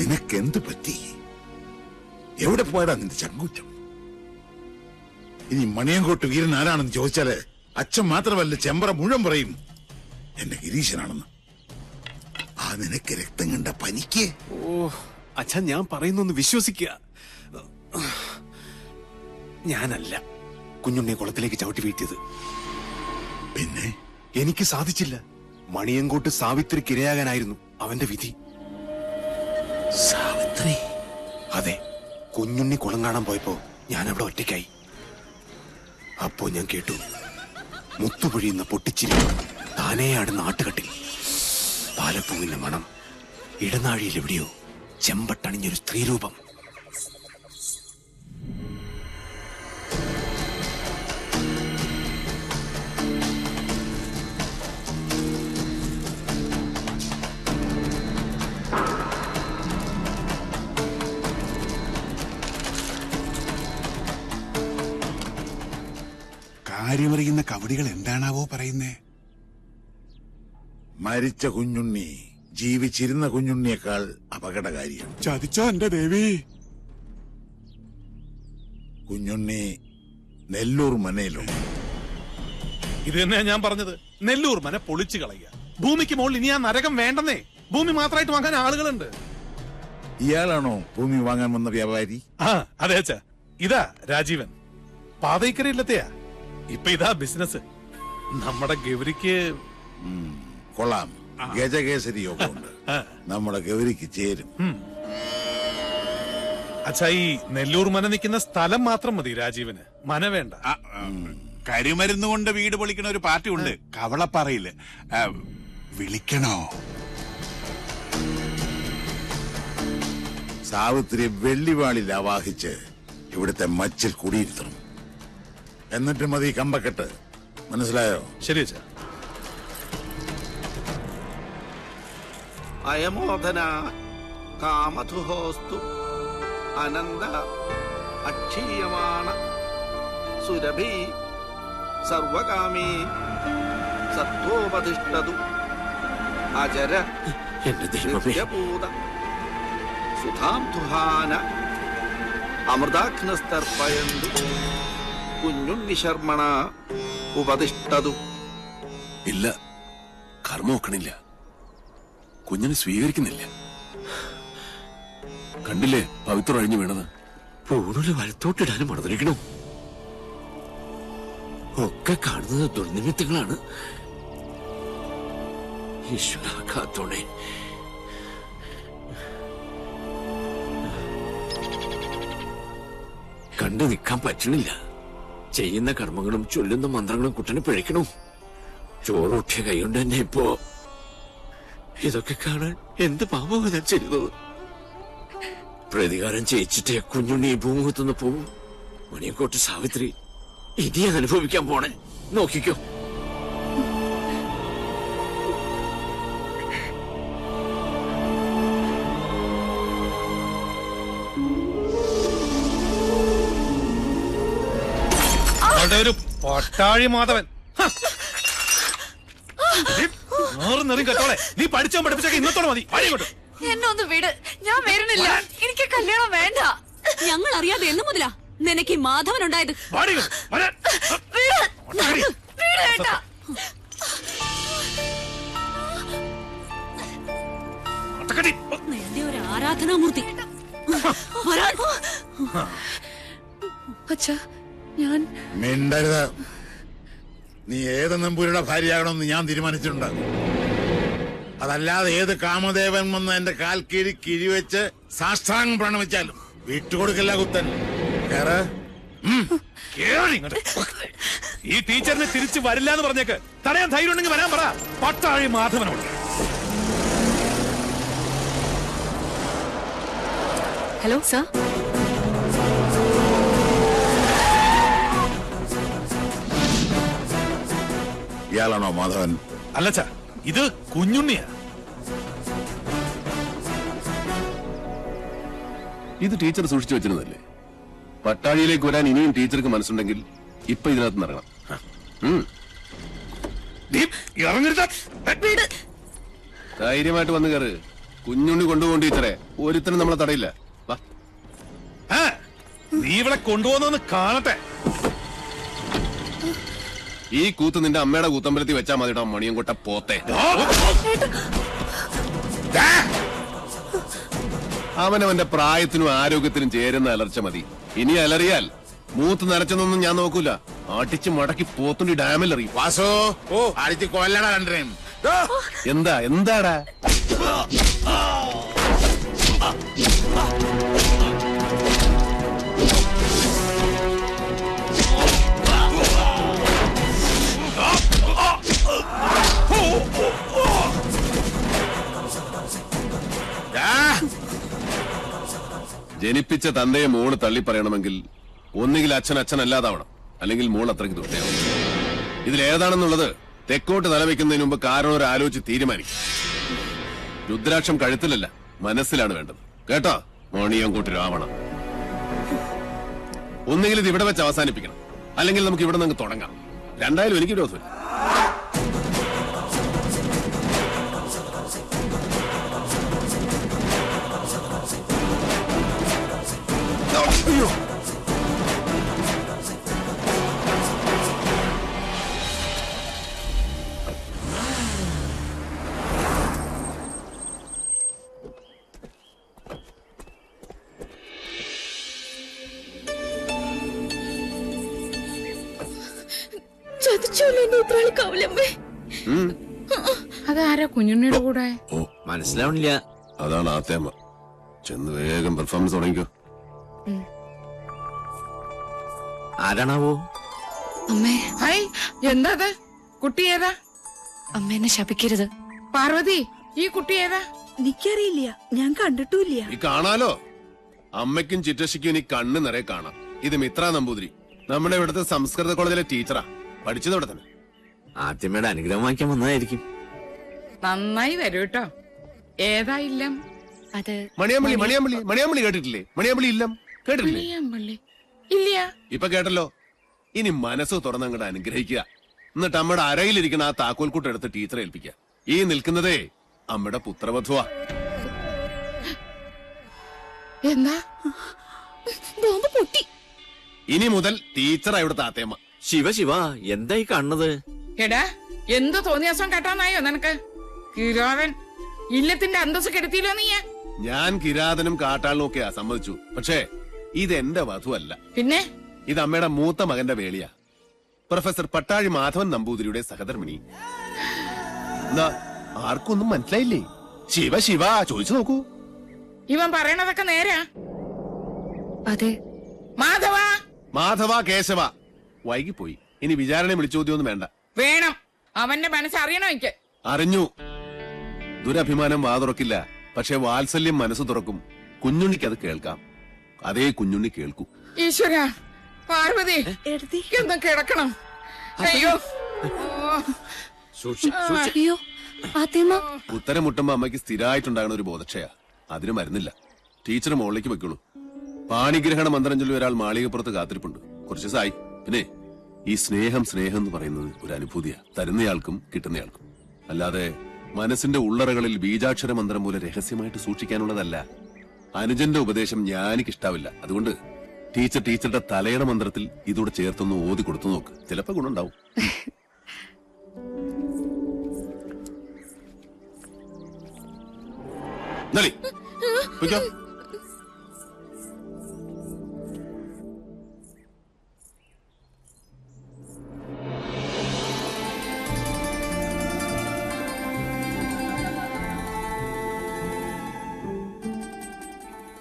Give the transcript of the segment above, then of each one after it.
നിനക്കെന്ത് പറ്റി? എവിടെ പോയടാ നിന്റെ ചങ്കൂറ്റം? ഇനി മണിയങ്കോട്ട് വീരൻ ആരാണെന്ന് ചോദിച്ചാല് അച്ഛൻ മാത്രമല്ല ചെമ്പറ മുഴുവൻ പറയും എന്റെ ഗിരീശനാണെന്ന്. ആ നിനക്ക് രക്തം കണ്ട പനിക്ക്. ഓ അച്ഛൻ, ഞാൻ പറയുന്നൊന്ന് വിശ്വസിക്കുക. ഞാനല്ല കുഞ്ഞുണ്ണിയെ കുളത്തിലേക്ക് ചവിട്ടി വീഴ്ത്തിയത്. പിന്നെ എനിക്ക് സാധിച്ചില്ല. മണിയങ്കോട്ട് സാവിത്രിക്ക് ഇരയാകാനായിരുന്നു അവന്റെ വിധി. സാവിത്രി? അതെ, കുഞ്ഞുണ്ണി കുളം കാണാൻ പോയപ്പോ ഞാൻ അവിടെ ഒറ്റയ്ക്കായി. അപ്പോ ഞാൻ കേട്ടു മുത്തുപൊഴിയുന്ന പൊട്ടിച്ചിരി, താനേയാടുന്ന നാട്ടുകെട്ടിൽ പാലപ്പൂവിന്റെ മണം, ഇടനാഴിയിൽ എവിടെയോ ചെമ്പട്ടണിഞ്ഞൊരു സ്ത്രീരൂപം. കാര്യമറിയുന്ന കവടികൾ എന്താണാവോ പറയുന്നേ? മരിച്ച കുഞ്ഞുണ്ണി ജീവിച്ചിരുന്ന കുഞ്ഞുണ്ണിയേക്കാൾ അപകടകാരിയാണ്. ചതിച്ചോ എന്റെ ദേവി? കുഞ്ഞുണ്ണി നെല്ലൂർ മനയിലും. ഇത് തന്നെയാ ഞാൻ പറഞ്ഞത്. നെല്ലൂർ മന പൊളിച്ചു കളയുക. ഭൂമിക്ക് മുകളിൽ ഇനി ആ നരകം വേണ്ടെന്നേ. ഭൂമി മാത്രമായിട്ട് വാങ്ങാൻ ആളുകളുണ്ട്. ഇയാളാണോ ഭൂമി വാങ്ങാൻ വന്ന വ്യാപാരി? ആ അതെ അച്ഛാ, ഇതാ രാജീവൻ. പാതയിക്കരയില്ലത്തെയാ. ഇപ്പൊ ഇതാ ബിസിനസ്. നമ്മുടെ ഗൗരിക്ക് കൊള്ളാം. ഗജകേസരി യോഗമുണ്ട്. നമ്മുടെ ഗൗരിക്ക് ചേരും. അച്ഛാ, ഈ നെല്ലൂർ മന നിൽക്കുന്ന സ്ഥലം മാത്രം മതി രാജീവന്. മന വേണ്ട. കരിമരുന്ന് കൊണ്ട് വീട് പൊളിക്കണ ഒരു പാർട്ടി ഉണ്ട്, കവളപ്പാറയില്. വിളിക്കണോ? സാവിത്രി വെള്ളിവാളിൽ ആവാഹിച്ച് ഇവിടുത്തെ മച്ചിൽ കുടിയിരുത്തണം. എന്നിട്ട് മതി കമ്പക്കെട്ട്. മനസ്സിലായോ? ശരി അച്ഛാ. അയമോധന കാമധുഹോസ്തു അനന്ത അക്ഷീയമാണ സുരഭി സർവകാമീ സത്വോപതിഷ്ഠതു അജര നിത്യപൂത സുധാംധുഹാന അമൃതാഗ്നസ്തർപ്പയന്തു കുഞ്ഞുണ്ണി ശർമ്മണ ഉപതിഷ്ഠതു. ഇല്ല, കർമ്മ നോക്കണില്ല. കുഞ്ഞിനെ സ്വീകരിക്കുന്നില്ല. കണ്ടില്ലേ പവിത്രം അഴിഞ്ഞു വീണത്? പൂണൂല് വലത്തോട്ടിടാനും മറന്നിരിക്കണോ? ഒക്കെ കാണുന്നത് ദുർനിമിത്തങ്ങളാണ്. ഈശ്വര കാത്തോണേ. കണ്ടു നിൽക്കാൻ പറ്റണില്ല. ചെയ്യുന്ന കർമ്മങ്ങളും ചൊല്ലുന്ന മന്ത്രങ്ങളും കുട്ടനെ പിഴയ്ക്കണു. ചോറൂട്ടിയ കൈകൊണ്ട് തന്നെ ഇപ്പോ ഇതൊക്കെ കാണാൻ എന്ത് പാപമാണ് ഞാൻ ചെയ്തത്? പ്രതികാരം ചെയ്യിച്ചിട്ടേ കുഞ്ഞുണ്ണി ഈ ഭൂമുഖത്തുനിന്ന് പോവും. മണിയങ്കോട്ട് സാവിത്രി ഇനി അനുഭവിക്കാൻ പോണേ. നോക്കിക്കോ. ഒരു പട്ടാഴി മാധവൻ. കേട്ടോളെ, നീ പഠിച്ചോ പഠിപ്പിച്ചൊക്കെ ഇന്നത്തോടെ മതി. എന്നെ ഒന്ന് വിട്, ഞാൻ വരുന്നില്ല. എനിക്ക് കല്യാണം വേണ്ട. ഞങ്ങൾ അറിയാതെ എന്ന് മുതലാ നിനക്ക് ഈ മാധവൻ ഉണ്ടായത്? നേരത്തെ ഒരു ആരാധനാമൂർത്തി. അച്ഛാ, ഞാൻ മിണ്ടരുത്. നീ ഏത് നമ്പൂരിയുടെ ഭാര്യയാകണമെന്ന് ഞാൻ തീരുമാനിച്ചിട്ടുണ്ട്. അതല്ലാതെ ഏത് കാമദേവൻ വന്ന് എന്റെ കാൽ കീഴി കിഴിവെച്ച് സാഷ്ടാംഗം പ്രണമിച്ചാലും വിട്ടുകൊടുക്കില്ല കുത്തൻ. ഈ ടീച്ചറിനെ തിരിച്ചു വരില്ല എന്ന് പറഞ്ഞേക്ക്. തടയാൻ ധൈര്യം ഉണ്ടെങ്കിൽ വരാൻ പറ. പട്ടാഴി മാധവനോട്. Hello sir. ഇയാളാണോ മാധവൻ? അല്ലച്ചാ, ഇത് കുഞ്ഞുണ്ണിയാ. ഇത് ടീച്ചർ സൂക്ഷിച്ചു വെച്ചിരുന്നല്ലേ? പട്ടാഴിയിലേക്ക് വരാൻ ഇനിയും ടീച്ചർക്ക് മനസ്സുണ്ടെങ്കിൽ ഇപ്പൊ ഇതിനകത്ത് ഇറങ്ങണം. ധൈര്യമായിട്ട് വന്നു കയറ്. കുഞ്ഞുണ്ണി കൊണ്ടുപോകും ടീച്ചറെ. ഒരുത്തനും നമ്മളെ തടയില്ല. വാ. ആ, നീ ഇവിടെ കൊണ്ടുപോകുന്നൊന്ന് കാണട്ടെ. ഈ കൂത്ത് നിന്റെ അമ്മയുടെ കൂത്തമ്പലത്തിൽ വെച്ചാ മതിടാ മണിയം കൊട്ട പോത്തെ. അവനവന്റെ പ്രായത്തിനും ആരോഗ്യത്തിനും ചേരുന്ന അലർച്ച മതി. ഇനി അലറിയാൽ മൂത്ത് നരച്ചെന്നൊന്നും ഞാൻ നോക്കൂല. അടിച്ച് മടക്കി പോത്തുണ്ടി ഡാമിൽ എറിയും. വാസോ അടിച്ച് കൊല്ലണ രണ്ടരയും. എന്താടാ ജനിപ്പിച്ച തന്തയെ മോള് തള്ളി പറയണമെങ്കിൽ ഒന്നുകിൽ അച്ഛൻ അച്ഛനല്ലാതാവണം, അല്ലെങ്കിൽ മോൾ അത്രയ്ക്ക് ദുഷ്ടയാവും. ഇതിലേതാണെന്നുള്ളത് തെക്കോട്ട് തലവെക്കുന്നതിന് മുമ്പ് കാരണം ഒരു ആലോചിച്ച് തീരുമാനിക്കും. രുദ്രാക്ഷം കഴുത്തിലല്ല, മനസ്സിലാണ് വേണ്ടത്. കേട്ടോ മോണിയംകൂട്ട് രാവണം. ഒന്നുകിൽ ഇത് ഇവിടെ വെച്ച് അവസാനിപ്പിക്കണം, അല്ലെങ്കിൽ നമുക്ക് ഇവിടെ നിന്ന് തുടങ്ങാം. രണ്ടായാലും എനിക്ക് വിരോധമില്ല. അയ്യോ, അതാരാ കുഞ്ഞുണ്ണിയുടെ കൂടെ? ഓ മനസ്സിലാവണില്ല. അതാണ് ആത്തേമ്മ. ചെന്ന് വേഗം പെർഫോമൻസ് തുടങ്ങിക്കോ. ആരാണാവോ? അമ്മേ, ഹായ്, എന്താ അത്? കുട്ടി ഏതാ? അമ്മ എന്നെ ശപിക്കരുത്. പാർവതി, ഈ കുട്ടി ഏതാ? എനിക്കറിയില്ല, ഞാൻ കണ്ടിട്ടില്ല. ഈ കാണാലോ, അമ്മയ്ക്കും ചിറ്റശിക്കും ഇനി കണ്ണ് നിറയെ കാണാം. ഇത് മിത്ര നമ്പൂതിരി, നമ്മുടെ ഇവിടുത്തെ സംസ്കൃത കോളേജിലെ ടീച്ചറാ. പഠിച്ചത് ഇവിടെ തന്നെ. ആദ്യമേടെ അനുഗ്രഹം വാങ്ങിക്കാൻ വന്നതായിരിക്കും. നന്നായി വരൂ കേട്ടോ. ഏതാ ഇല്ലം? അത് മണിയാമ്പള്ളി കേട്ടിട്ടില്ലേ? മണിയാമ്പള്ളി ഇല്ലം കേട്ടിട്ടില്ലേ? മണിയാമ്പള്ളി ഇല്ല. ഇപ്പൊ കേട്ടല്ലോ. ഇനി മനസ്സ് തുറന്നങ്ങോട്ട് അനുഗ്രഹിക്കുക. എന്നിട്ട് അമ്മയുടെ അരയിലിരിക്കുന്ന ആ താക്കോൽക്കൂട്ട് എടുത്ത് ടീച്ചറെ ഏൽപ്പിക്കുക. ഈ നിൽക്കുന്നതേ അമ്മയുടെ പുത്രവധുവാ. എന്താ? ബോംബ് പൊട്ടി. ഇനി മുതൽ ടീച്ചറാ ഇവിടുത്തെ ആത്തേമ്മ. ശിവ ശിവ, എന്തായി കാണുന്നത്? എടാ, എന്ത് തോന്നിയാസം കേട്ടാന്നായോ നിനക്ക്? കിരാവൻ ഇല്ലത്തിന്റെ അന്തസ് കെടുത്തിയില്ലോ നീ. ഞാൻ കിരാതനും കാട്ടാളിനും ഒക്കെയാ, സമ്മതിച്ചു. പക്ഷേ ഇതെന്റെ വധുവല്ല. പിന്നെ ഇത് അമ്മയുടെ മൂത്ത മകന്റെ വേളിയാ. പ്രൊഫസർ പട്ടാഴി മാധവൻ നമ്പൂതിരിയുടെ സഹധർമ്മിണി. എന്താ, ആർക്കൊന്നും മനസ്സിലായില്ലേ? ശിവ ശിവ ചോദിച്ചു നോക്കൂ. ഇവൻ പറയണതൊക്കെ നേരാ? അതെ. മാധവ, മാധവ കേശവ. വൈകിപ്പോയി. ഇനി വിചാരണ വിളിച്ചോദ്യമൊന്നും വേണ്ട. വേണം. അവന്റെ മനസ്സറിയണോ എനിക്ക്? അറിഞ്ഞു. ദുരഭിമാനം വാതുറക്കില്ല, പക്ഷെ വാത്സല്യം മനസ്സ് തുറക്കും. കുഞ്ഞുണ്ണിക്ക് അത് കേൾക്കാം. അതേ കുഞ്ഞുണ്ണി കേൾക്കൂ. ഈശ്വര, പാർവതി ഒന്ന് കിടക്കണം. അയ്യോ, അയ്യോ, ആത്തേമ്മ. ഉത്തരം മുട്ടുമ്പോ അമ്മയ്ക്ക് സ്ഥിരമായിട്ടുണ്ടാകുന്ന ഒരു ബോധക്ഷയാ. അതിന് മരുന്നില്ല. ടീച്ചർ മുകളിലേക്ക് വെക്കുള്ളൂ. പാണിഗ്രഹണ മന്ത്രം ചൊല്ലി ഒരാൾ മാളികപ്പുറത്ത് കാത്തിരിപ്പുണ്ട്. കുറച്ച് ദിവസമായി. പിന്നെ ഈ സ്നേഹം എന്ന് പറയുന്നത് ഒരു അനുഭൂതിയാ, തരുന്നയാൾക്കും കിട്ടുന്നയാൾക്കും. അല്ലാതെ മനസ്സിന്റെ ഉള്ളറകളിൽ ബീജാക്ഷര മന്ത്രം പോലെ രഹസ്യമായിട്ട് സൂക്ഷിക്കാനുള്ളതല്ല. അനുജന്റെ ഉപദേശം ഞാനിക്കിഷ്ടാവില്ല. അതുകൊണ്ട് ടീച്ചറുടെ തലയുടെ മന്ത്രത്തിൽ ഇതോടെ ചേർത്തൊന്ന് ഓതി കൊടുത്തു നോക്ക്. ചിലപ്പോ ഗുണുണ്ടാവും.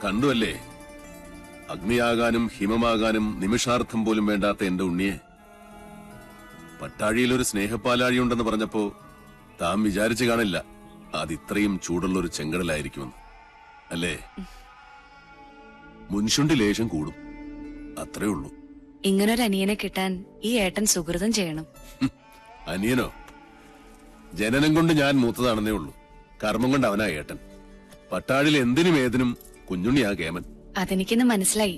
കണ്ടുവല്ലേ, അഗ്നിയാകാനും ഹിമമാകാനും നിമിഷാർത്ഥം പോലും വേണ്ടാത്ത എന്റെ ഉണ്ണിയെ. പട്ടാഴിയിലൊരു സ്നേഹപ്പാലാഴിയുണ്ടെന്ന് പറഞ്ഞപ്പോ താൻ വിചാരിച്ചു കാണില്ല അതിത്രയും ചൂടുള്ളൊരു ചെങ്കടലായിരിക്കുമെന്ന്. അല്ലേ? മുൻഷുണ്ടി ലേശം കൂടും, അത്രേ ഉള്ളൂ. ഇങ്ങനൊരു അനിയനെ കിട്ടാൻ ഈ ഏട്ടൻ സുഹൃതം ചെയ്യണം. അനിയനോ? ജനനം കൊണ്ട് ഞാൻ മൂത്തതാണെന്നേ ഉള്ളൂ. കർമ്മം കൊണ്ട് അവനാ ഏട്ടൻ. പട്ടാഴിൽ എന്തിനും ഏതിനും കുഞ്ഞുണ്ണിയാ കേമൻ. അതെനിക്കിന്ന് മനസ്സിലായി.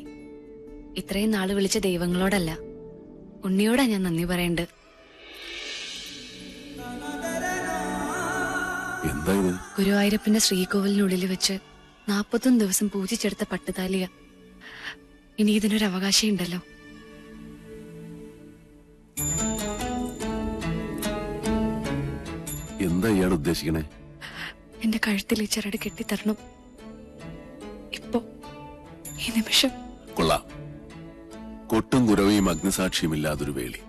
ഇത്രയും നാള് വിളിച്ച ദൈവങ്ങളോടല്ല, ഉണ്ണിയോടാ ഞാൻ നന്ദി പറയേണ്ടത്. എന്താ ഇത്? ഗുരുവായൂരപ്പന്റെ ശ്രീകോവിലിനുള്ളിൽ വെച്ച് 41 ദിവസം പൂജിച്ചെടുത്ത പട്ടുതാലിയ. ഇനി ഇതിനൊരു അവകാശം ഉണ്ടല്ലോ. എന്താ ഇയാൾ ഉദ്ദേശിക്കണേ? എന്റെ കഴുത്തിൽ ഈ ചരട് കെട്ടിത്തരണം. ഇപ്പോ ഈ നിമിഷം. കൊള്ളാം. കൊട്ടും കുരവയും അഗ്നിസാക്ഷിയുമില്ലാതൊരു വേളി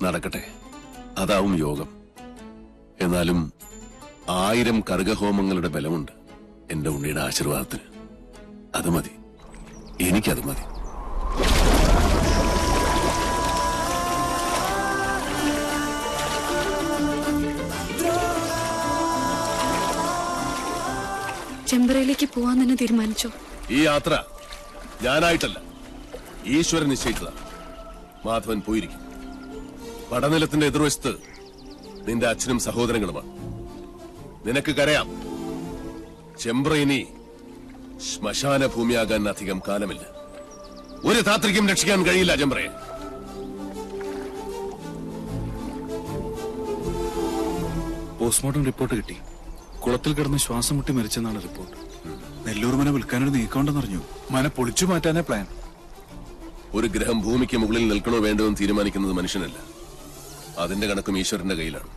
നടക്കട്ടെ, അതാവും യോഗം. എന്നാലും 1000 കർഗഹോമങ്ങളുടെ ബലമുണ്ട് എന്റെ ഉണ്ണിയുടെ ആശീർവാദത്തിന്. അത് മതി, എനിക്കത് മതി. ചെമ്പറയിലേക്ക് പോവാൻ തന്നെ തീരുമാനിച്ചോ? ഈ യാത്ര ഞാനായിട്ടല്ല, ഈശ്വരൻ നിശ്ചയിച്ചതാണ്. മാധവൻ പോയിരിക്കും. പടനിലത്തിന്റെ എതിർവശത്ത് നിന്റെ അച്ഛനും സഹോദരങ്ങളുമാണ്. നിനക്ക് കരയാം. ചെമ്പ്ര ഇനി ശ്മശാന ഭൂമിയാകാൻ അധികം കാലമില്ല. ഒരു താത്രിക്കും രക്ഷിക്കാൻ കഴിയില്ല ചെമ്പ്രയെ. പോസ്റ്റ്മോർട്ടം റിപ്പോർട്ട് കിട്ടി. കുളത്തിൽ കിടന്ന് ശ്വാസം മുട്ടി മരിച്ചെന്നാണ് റിപ്പോർട്ട്. നെല്ലൂർ മന വിൽക്കാനൊരു നീക്കമുണ്ടെന്നറിഞ്ഞു. മന പൊളിച്ചു മാറ്റാനാ പ്ലാൻ. ഒരു ഗ്രഹം ഭൂമിക്ക് മുകളിൽ നിൽക്കണോ വേണ്ടോ എന്ന് തീരുമാനിക്കുന്നത് മനുഷ്യനല്ല. അതിന്റെ കണക്കും ഈശ്വരന്റെ കയ്യിലാണ്.